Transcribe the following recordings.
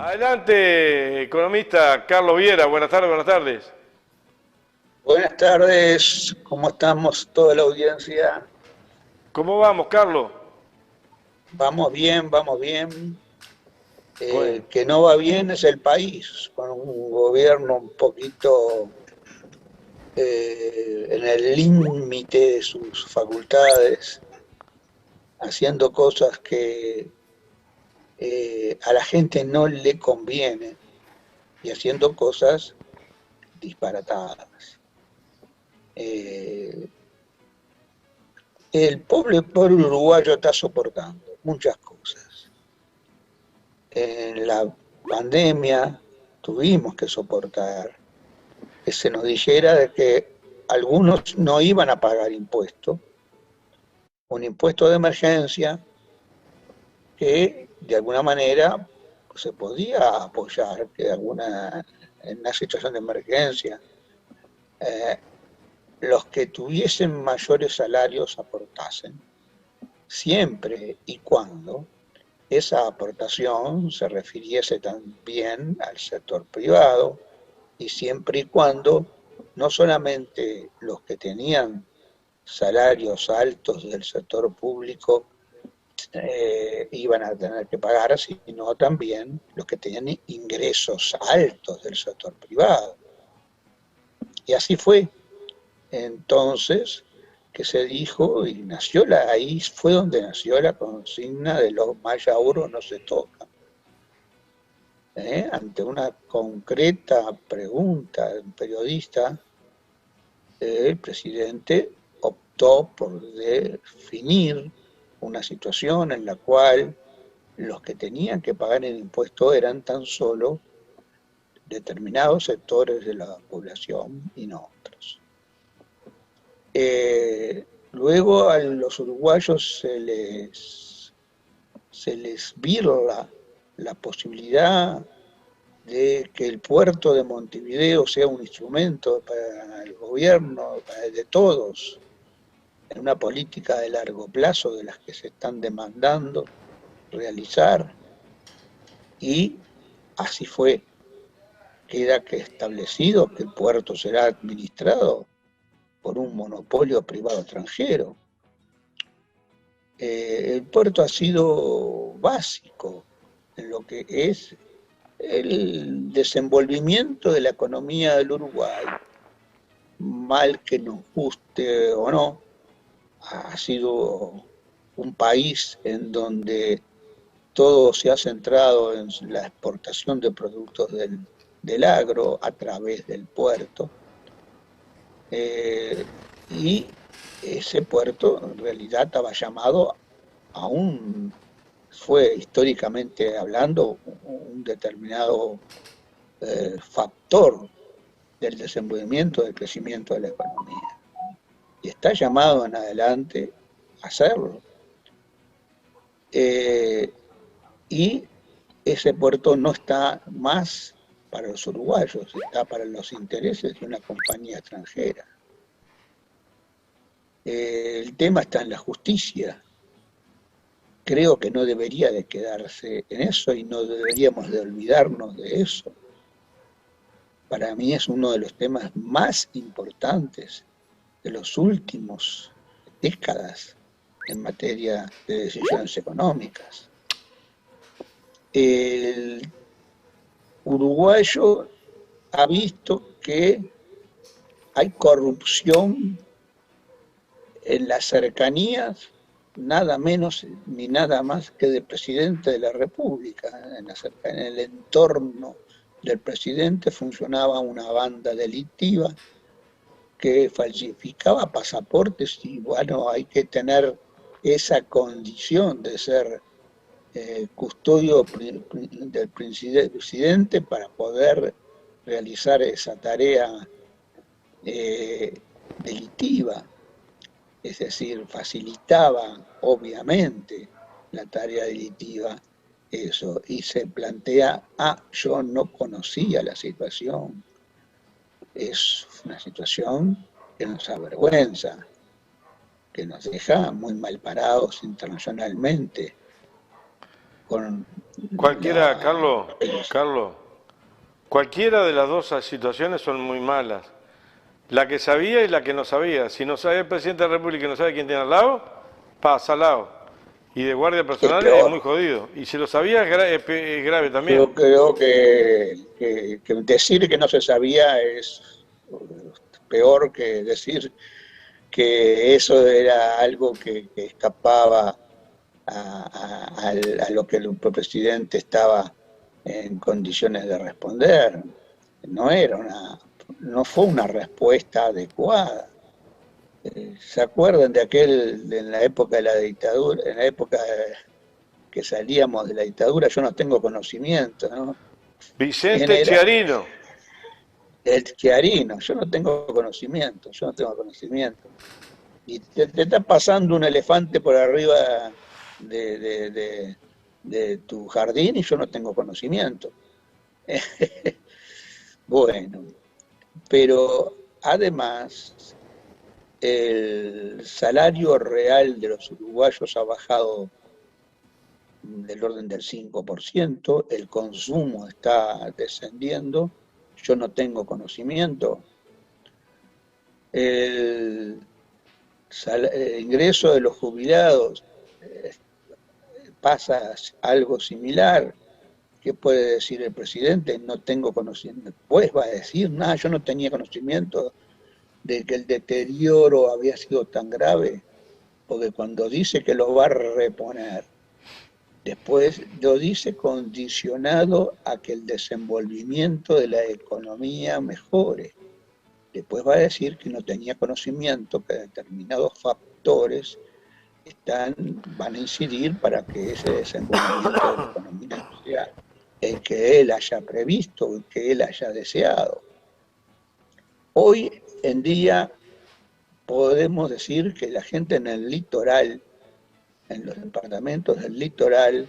Adelante, economista Carlos Viera. Buenas tardes, buenas tardes. Buenas tardes, ¿cómo estamos toda la audiencia? ¿Cómo vamos, Carlos? Vamos bien, vamos bien. Bueno, Que no va bien es el país, con un gobierno un poquito en el límite de sus facultades, haciendo cosas que a la gente no le conviene y haciendo cosas disparatadas. Eh, el pueblo uruguayo está soportando muchas cosas. En la pandemia tuvimos que soportar que se nos dijera de que algunos no iban a pagar impuestos, un impuesto de emergencia que de alguna manera se podía apoyar, que en una situación de emergencia, eh, los que tuviesen mayores salarios aportasen, siempre y cuando esa aportación se refiriese también al sector privado y siempre y cuando no solamente los que tenían salarios altos del sector público iban a tener que pagar, sino también los que tenían ingresos altos del sector privado. Y así fue. Entonces, que se dijo y nació ahí fue donde nació la consigna de los mayauros no se tocan. Ante una concreta pregunta de un periodista, el presidente optó por definir una situación en la cual los que tenían que pagar el impuesto eran tan solo determinados sectores de la población y no otros. Luego a los uruguayos se les virla la posibilidad de que el puerto de Montevideo sea un instrumento para el gobierno, de todos, en una política de largo plazo de las que se están demandando realizar, y así fue. Queda que establecido que el puerto será administrado por un monopolio privado extranjero. El puerto ha sido básico en lo que es el desenvolvimiento de la economía del Uruguay, mal que nos guste o no, ha sido un país en donde todo se ha centrado en la exportación de productos del agro a través del puerto. Y ese puerto en realidad estaba llamado a fue históricamente hablando, un determinado factor del desenvolvimiento, del crecimiento de la economía. Y está llamado en adelante a hacerlo. Eh, y ese puerto no está más para los uruguayos, está para los intereses de una compañía extranjera. El tema está en la justicia. Creo que no debería de quedarse en eso y no deberíamos de olvidarnos de eso. Para mí es uno de los temas más importantes de los últimos décadas en materia de decisiones económicas. El uruguayo ha visto que hay corrupción en las cercanías, nada menos ni nada más que del presidente de la República. En el entorno del presidente funcionaba una banda delictiva que falsificaba pasaportes y bueno, hay que tener esa condición de ser custodio del presidente para poder realizar esa tarea delictiva, es decir, facilitaba obviamente la tarea delictiva eso, y se plantea, yo no conocía la situación, es una situación que nos avergüenza, que nos deja muy mal parados internacionalmente, con Cualquiera, la... Carlos, cualquiera de las dos situaciones son muy malas. La que sabía y la que no sabía. Si no sabe el presidente de la República y no sabe quién tiene al lado, pasa al lado. Y de guardia Es personal es muy peor. jodido. Y si lo sabía es grave también. Yo creo que decir que no se sabía es peor que decir que eso era algo que escapaba a lo que el presidente estaba en condiciones de responder. No era no fue una respuesta adecuada. ¿Se acuerdan de en la época de la dictadura, en la época que salíamos de la dictadura? Yo no tengo conocimiento, ¿no? ¿Quién Vicente era? Chiarino. El Chiarino. Yo no tengo conocimiento, yo no tengo conocimiento. Y te está pasando un elefante por arriba de, de, de, de tu jardín y yo no tengo conocimiento. Bueno, pero además el salario real de los uruguayos ha bajado del orden del 5%, el consumo está descendiendo, yo no tengo conocimiento. El, el ingreso de los jubilados pasa algo similar. ¿Qué puede decir el presidente? No tengo conocimiento. Pues va a decir, nada, yo no tenía conocimiento de que el deterioro había sido tan grave, porque cuando dice que lo va a reponer, después lo dice condicionado a que el desenvolvimiento de la economía mejore. Después va a decir que no tenía conocimiento, que determinados factores van a incidir para que ese desenvolvimiento de la economía sea el que él haya previsto, el que él haya deseado. Hoy en día podemos decir que la gente en el litoral, en los departamentos del litoral,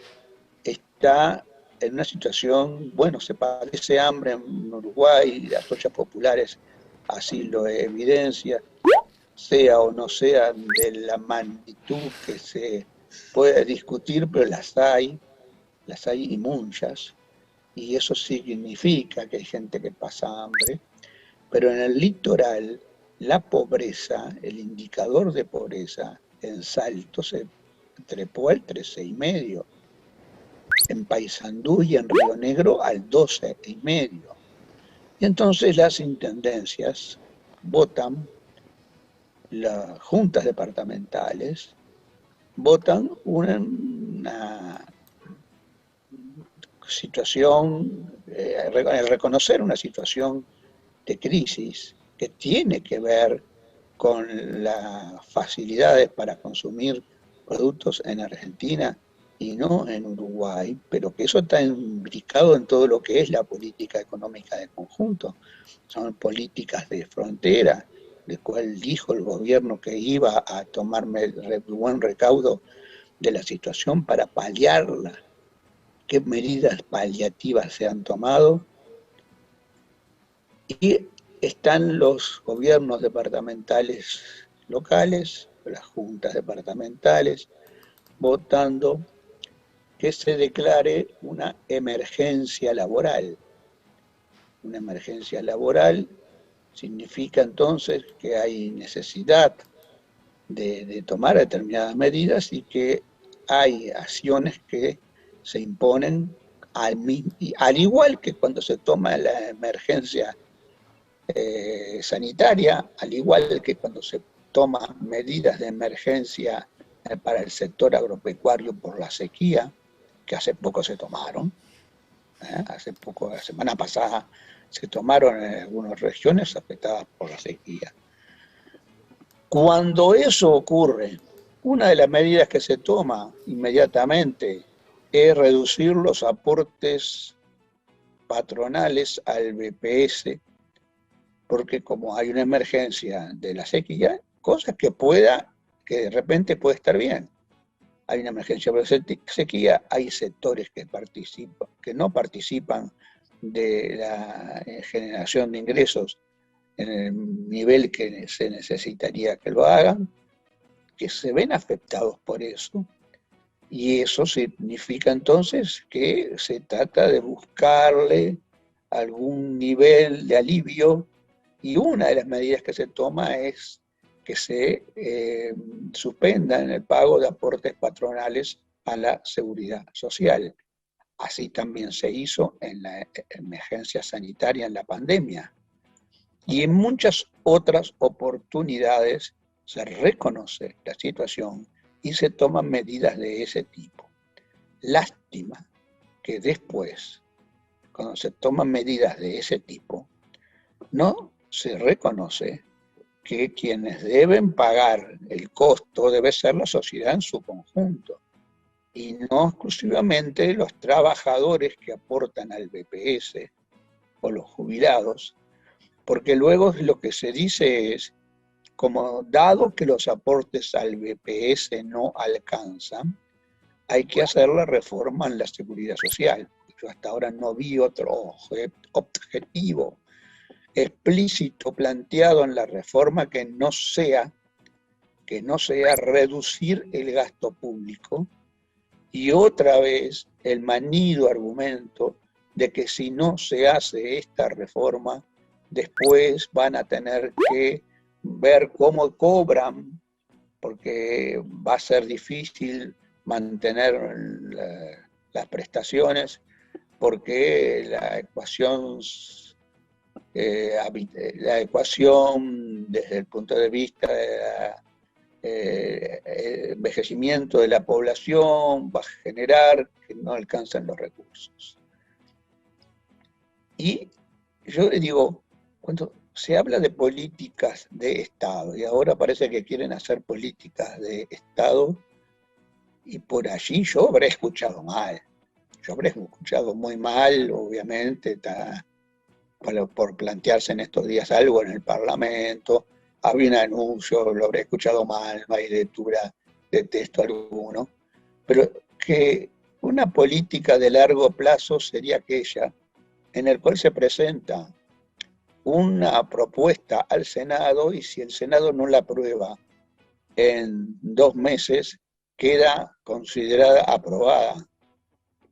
está en una situación, bueno, se padece hambre en Uruguay, las ollas populares así lo evidencia, sea o no sea de la magnitud que se puede discutir, pero las hay y muchas, y eso significa que hay gente que pasa hambre, pero en el litoral la pobreza, el indicador de pobreza en Salto se trepó al 13,5, en Paysandú y en Río Negro al 12,5. Y entonces las intendencias votan, las juntas departamentales votan una situación, reconocer una situación de crisis que tiene que ver con las facilidades para consumir productos en Argentina y no en Uruguay, pero que eso está implicado en todo lo que es la política económica de conjunto. Son políticas de frontera, de cual dijo el gobierno que iba a tomar buen recaudo de la situación para paliarla. ¿Qué medidas paliativas se han tomado? Y están los gobiernos departamentales locales, las juntas departamentales, votando que se declare una emergencia laboral. Una emergencia laboral significa entonces que hay necesidad de tomar determinadas medidas y que hay acciones que se imponen al igual que cuando se toma la emergencia sanitaria, al igual que cuando se toma medidas de emergencia para el sector agropecuario por la sequía, que hace poco se tomaron, hace poco, la semana pasada, se tomaron en algunas regiones afectadas por la sequía. Cuando eso ocurre, una de las medidas que se toma inmediatamente es reducir los aportes patronales al BPS, porque como hay una emergencia de la sequía, cosas que de repente puede estar bien. Hay una emergencia por la sequía, hay sectores que no participan de la generación de ingresos en el nivel que se necesitaría que lo hagan, que se ven afectados por eso, Y eso significa entonces que se trata de buscarle algún nivel de alivio, y una de las medidas que se toma es que se suspendan el pago de aportes patronales a la seguridad social. Así también se hizo en la emergencia sanitaria, en la pandemia. Y en muchas otras oportunidades se reconoce la situación y se toman medidas de ese tipo. Lástima que después, cuando se toman medidas de ese tipo, no se reconoce que quienes deben pagar el costo debe ser la sociedad en su conjunto, y no exclusivamente los trabajadores que aportan al BPS o los jubilados, porque luego lo que se dice es, como dado que los aportes al BPS no alcanzan, hay que hacer la reforma en la seguridad social. Yo hasta ahora no vi otro objetivo explícito planteado en la reforma que no sea reducir el gasto público, y otra vez el manido argumento de que si no se hace esta reforma, después van a tener que ver cómo cobran, porque va a ser difícil mantener las prestaciones, porque la ecuación desde el punto de vista del envejecimiento de la población va a generar que no alcanzan los recursos. Y yo le digo, cuando se habla de políticas de Estado, y ahora parece que quieren hacer políticas de Estado, y por allí yo habré escuchado mal. Yo habré escuchado muy mal, obviamente, por plantearse en estos días algo en el Parlamento. Había un anuncio, lo habré escuchado mal, no hay lectura de texto alguno, pero que una política de largo plazo sería aquella en el cual se presenta una propuesta al Senado, y si el Senado no la aprueba en 2 meses, queda considerada aprobada.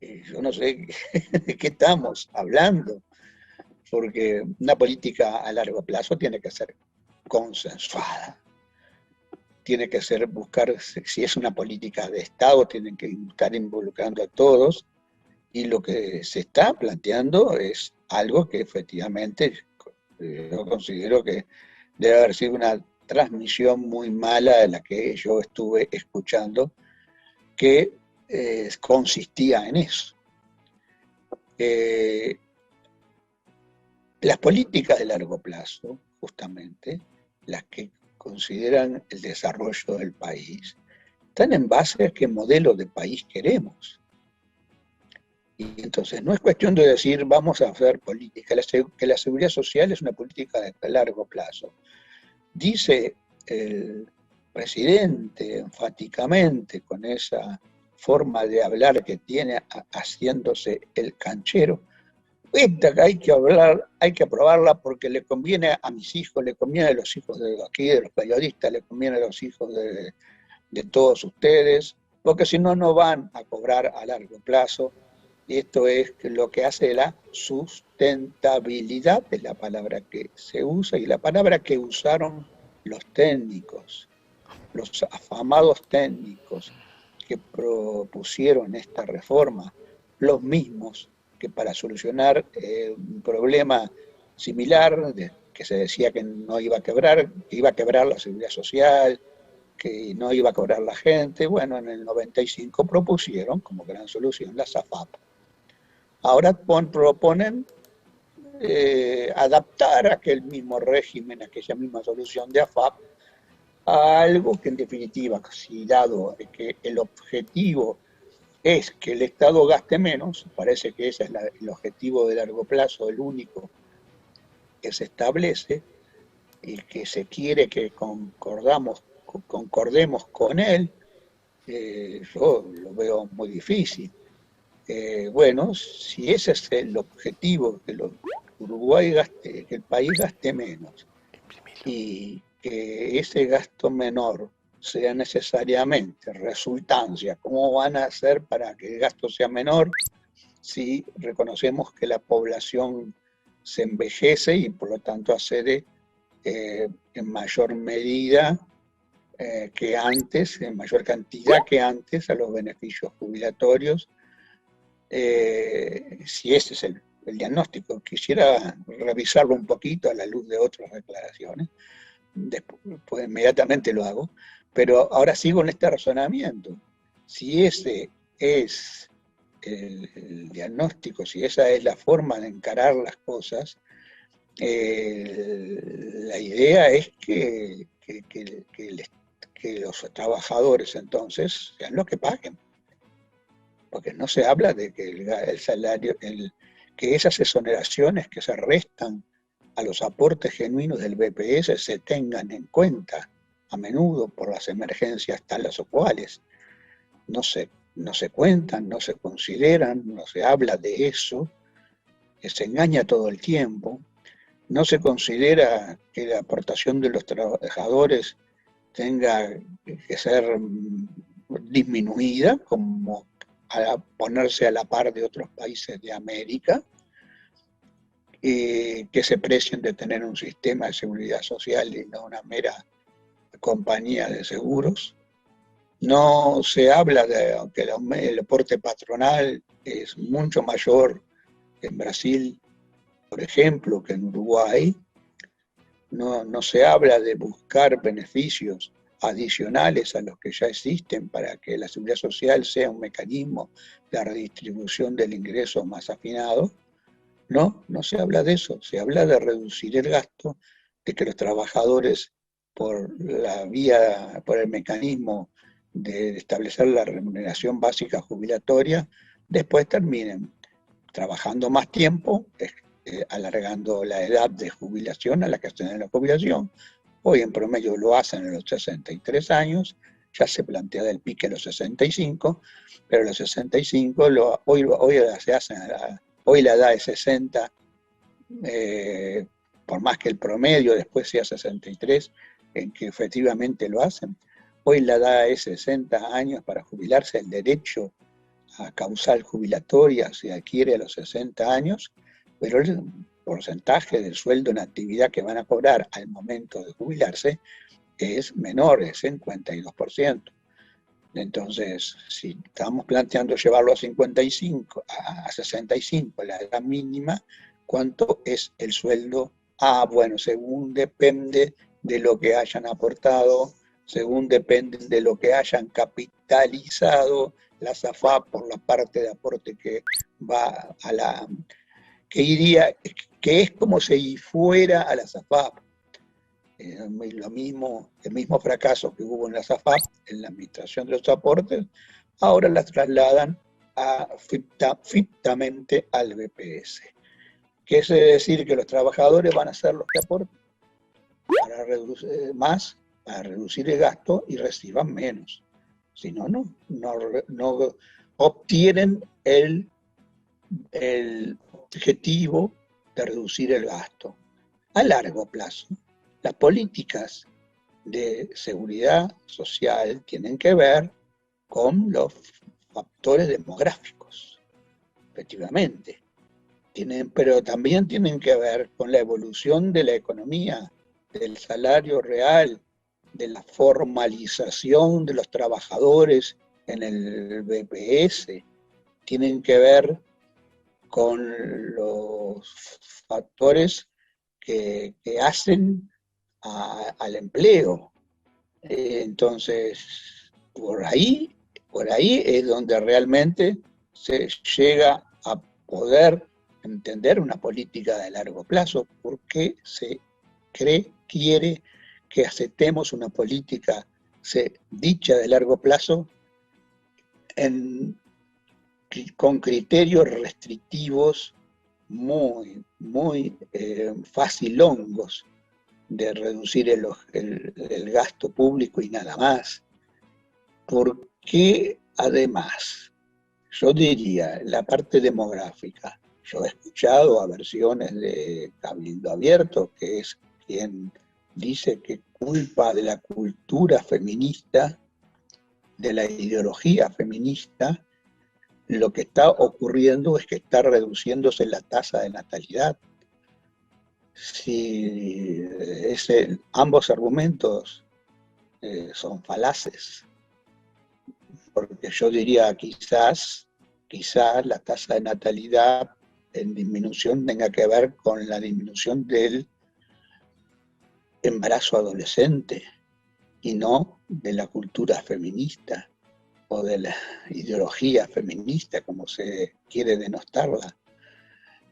Y yo no sé de qué estamos hablando, porque una política a largo plazo tiene que ser consensuada, tiene que ser buscar, si es una política de Estado, tienen que estar involucrando a todos, y lo que se está planteando es algo que efectivamente yo considero que debe haber sido una transmisión muy mala de la que yo estuve escuchando, que consistía en eso. Las políticas de largo plazo, justamente, las que consideran el desarrollo del país, están en base a qué modelo de país queremos. Y entonces no es cuestión de decir vamos a hacer política, que la seguridad social es una política de largo plazo. Dice el presidente enfáticamente, con esa forma de hablar que tiene, haciéndose el canchero, esta que hay que aprobarla porque le conviene a mis hijos, le conviene a los hijos de aquí, de los periodistas, le conviene a los hijos de todos ustedes, porque si no, no van a cobrar a largo plazo. Y esto es lo que hace la sustentabilidad, es la palabra que se usa, y la palabra que usaron los técnicos, los afamados técnicos que propusieron esta reforma, los mismos que para solucionar un problema similar, que se decía que no iba a quebrar, que iba a quebrar la seguridad social, que no iba a cobrar la gente, bueno, en el 95 propusieron como gran solución la SAFAP. Ahora proponen adaptar aquel mismo régimen, aquella misma solución de AFAP, a algo que en definitiva, si dado que el objetivo es que el Estado gaste menos, parece que ese es el objetivo de largo plazo, el único que se establece y que se quiere que concordemos con él, yo lo veo muy difícil. Bueno, si ese es el objetivo, que Uruguay que el país gaste menos, y que ese gasto menor sea necesariamente resultancia. ¿Cómo van a hacer para que el gasto sea menor si reconocemos que la población se envejece y por lo tanto accede en mayor medida que antes, en mayor cantidad que antes, a los beneficios jubilatorios? Si ese es el diagnóstico, quisiera revisarlo un poquito a la luz de otras declaraciones, después pues, inmediatamente lo hago, pero ahora sigo en este razonamiento. Si ese es el diagnóstico, si esa es la forma de encarar las cosas, la idea es que los trabajadores entonces sean los que paguen, porque no se habla de que el salario, que esas exoneraciones que se restan a los aportes genuinos del BPS se tengan en cuenta a menudo por las emergencias tales o cuales. No se cuentan, no se consideran, no se habla de eso, que se engaña todo el tiempo. No se considera que la aportación de los trabajadores tenga que ser disminuida, como a ponerse a la par de otros países de América, que se precien de tener un sistema de seguridad social y no una mera compañía de seguros. No se habla de que el aporte patronal es mucho mayor en Brasil, por ejemplo, que en Uruguay. No se habla de buscar beneficios adicionales a los que ya existen para que la seguridad social sea un mecanismo de redistribución del ingreso más afinado. No se habla de eso, se habla de reducir el gasto, de que los trabajadores por el mecanismo de establecer la remuneración básica jubilatoria, después terminen trabajando más tiempo, alargando la edad de jubilación a la que estén en la jubilación. Hoy en promedio lo hacen a los 63 años, ya se plantea el pique a los 65, pero a los 65 hoy se hacen hoy la edad es 60, por más que el promedio después sea 63, en que efectivamente lo hacen. Hoy la edad es 60 años para jubilarse, el derecho a causal jubilatoria se adquiere a los 60 años, pero el porcentaje del sueldo en actividad que van a cobrar al momento de jubilarse es menor, es 52%. Entonces, si estamos planteando llevarlo a 55, a 65, la edad mínima, ¿cuánto es el sueldo? Bueno, según depende de lo que hayan aportado, según depende de lo que hayan capitalizado las AFAP por la parte de aporte que va a la... que iría, que es como si fuera a las AFAP. El mismo fracaso que hubo en las AFAP, en la administración de los aportes, ahora las trasladan fictamente al BPS. ¿Qué quiere decir? Que los trabajadores van a ser los que aporten para reducir más, para reducir el gasto y reciban menos. Si no obtienen el objetivo de reducir el gasto. A largo plazo, las políticas de seguridad social tienen que ver con los factores demográficos, efectivamente, pero también tienen que ver con la evolución de la economía, del salario real, de la formalización de los trabajadores en el BPS, tienen que ver con los factores que hacen al empleo. Entonces, por ahí es donde realmente se llega a poder entender una política de largo plazo, porque se quiere que aceptemos una política dicha de largo plazo con criterios restrictivos muy facilongos de reducir el gasto público y nada más. Porque además, yo diría, la parte demográfica, yo he escuchado a versiones de Cabildo Abierto, que es quien dice que culpa de la cultura feminista, de la ideología feminista, lo que está ocurriendo es que está reduciéndose la tasa de natalidad. Si ambos argumentos son falaces, porque yo diría quizás la tasa de natalidad en disminución tenga que ver con la disminución del embarazo adolescente y no de la cultura feminista o de la ideología feminista, como se quiere denostarla.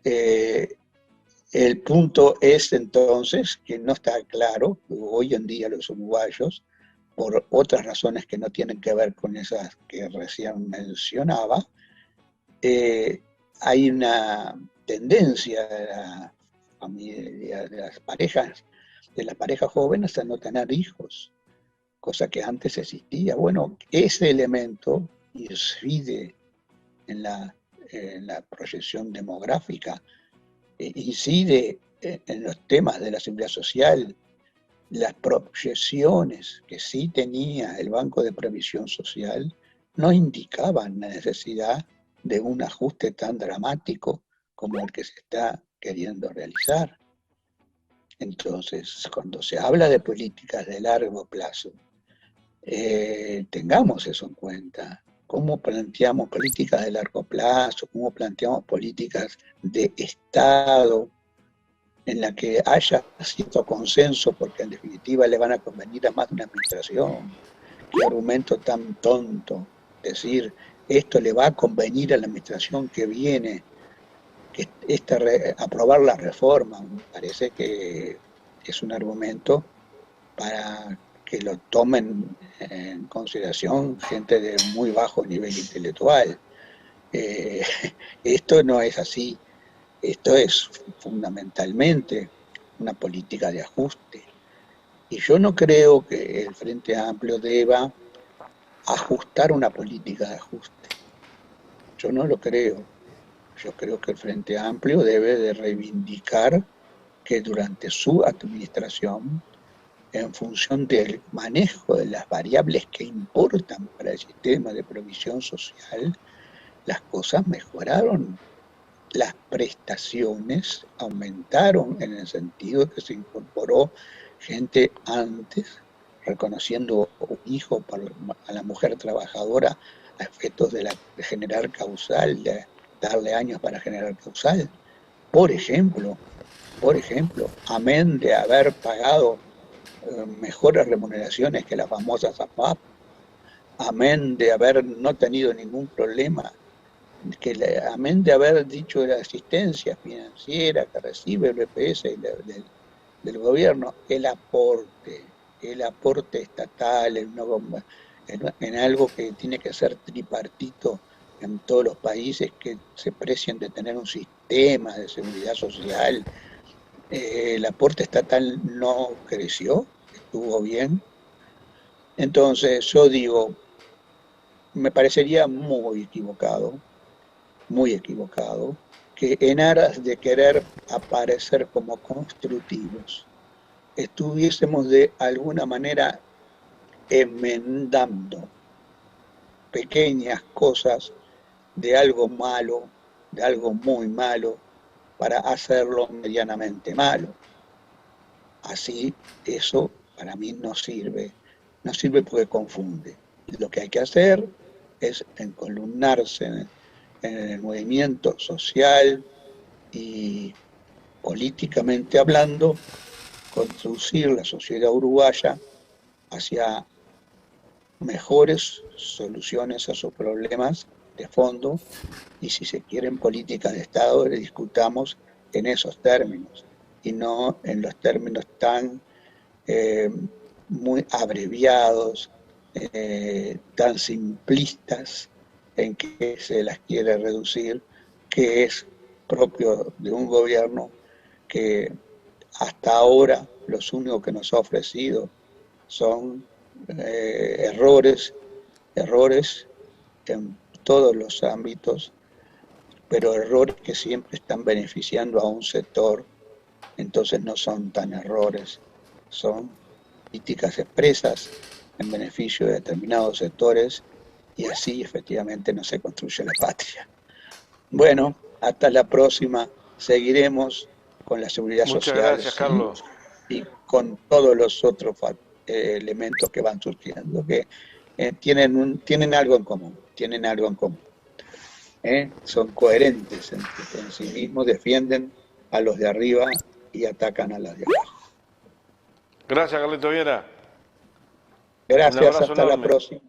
El punto es entonces que no está claro, hoy en día los uruguayos, por otras razones que no tienen que ver con esas que recién mencionaba, hay una tendencia de la familia, de las parejas jóvenes a no tener hijos, cosa que antes existía. Bueno, ese elemento incide en la proyección demográfica, incide en los temas de la seguridad social. Las proyecciones que sí tenía el Banco de Previsión Social no indicaban la necesidad de un ajuste tan dramático como el que se está queriendo realizar. Entonces, cuando se habla de políticas de largo plazo, tengamos eso en cuenta. ¿Cómo planteamos políticas de largo plazo? ¿Cómo planteamos políticas de Estado en la que haya cierto consenso, porque en definitiva le van a convenir a más de una administración? Qué argumento tan tonto decir esto le va a convenir a la administración que viene, que aprobar la reforma. Me parece que es un argumento para que lo tomen en consideración gente de muy bajo nivel intelectual. Esto no es así. Esto es fundamentalmente una política de ajuste. Y yo no creo que el Frente Amplio deba ajustar una política de ajuste. Yo no lo creo. Yo creo que el Frente Amplio debe de reivindicar que durante su administración, en función del manejo de las variables que importan para el sistema de provisión social, las cosas mejoraron. Las prestaciones aumentaron en el sentido de que se incorporó gente antes, reconociendo un hijo a la mujer trabajadora a efectos de generar causal, de darle años para generar causal. Por ejemplo, amén de haber pagado mejores remuneraciones que las famosas AFAP, amén de haber no tenido ningún problema, amén de haber dicho de la asistencia financiera que recibe el BPS del gobierno, el aporte estatal en algo que tiene que ser tripartito en todos los países que se precian de tener un sistema de seguridad social. El aporte estatal no creció, estuvo bien. Entonces yo digo, me parecería muy equivocado, que en aras de querer aparecer como constructivos, estuviésemos de alguna manera enmendando pequeñas cosas de algo malo, de algo muy malo, para hacerlo medianamente malo. Así, eso para mí no sirve porque confunde. Lo que hay que hacer es encolumnarse en el movimiento social y políticamente hablando, conducir la sociedad uruguaya hacia mejores soluciones a sus problemas de fondo, y si se quieren políticas de Estado, le discutamos en esos términos y no en los términos tan muy abreviados, tan simplistas en que se las quiere reducir, que es propio de un gobierno que hasta ahora los únicos que nos ha ofrecido son errores en todos los ámbitos, pero errores que siempre están beneficiando a un sector. Entonces no son tan errores, son políticas expresas en beneficio de determinados sectores y así efectivamente no se construye la patria. Bueno, hasta la próxima. Seguiremos con la seguridad Muchas social gracias, Carlos. y con todos los otros elementos que van surgiendo, que tienen algo en común, tienen algo en común. Son coherentes en sí mismos, defienden a los de arriba y atacan a los de abajo. Gracias, Carlito Viera. Gracias, hasta la próxima.